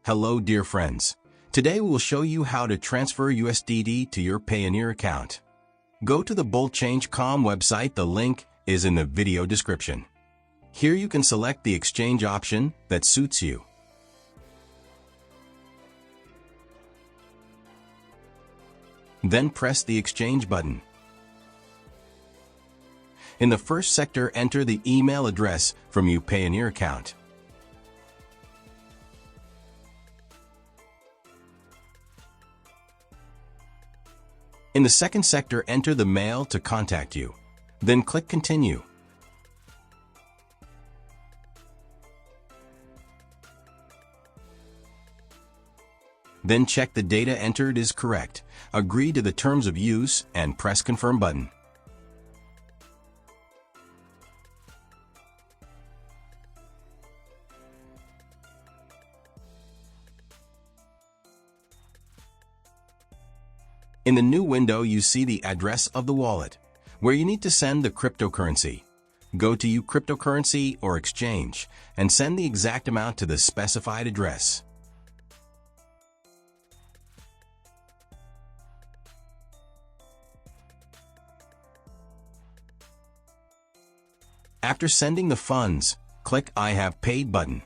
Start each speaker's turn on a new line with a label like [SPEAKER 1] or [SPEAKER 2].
[SPEAKER 1] Hello dear friends. Today we will show you how to transfer USDT to your Payoneer account. Go to the BoltChange.com website, the link is in the video description. Here you can select the exchange option that suits you. Then press the exchange button. In the first sector, enter the email address from your Payoneer account. In the second sector, enter the mail to contact you. Then click Continue. Then check the data entered is correct. Agree to the terms of use and press Confirm button. In the new window, you see the address of the wallet, where you need to send the cryptocurrency. Go to your cryptocurrency or exchange and send the exact amount to the specified address. After sending the funds, click I have paid button.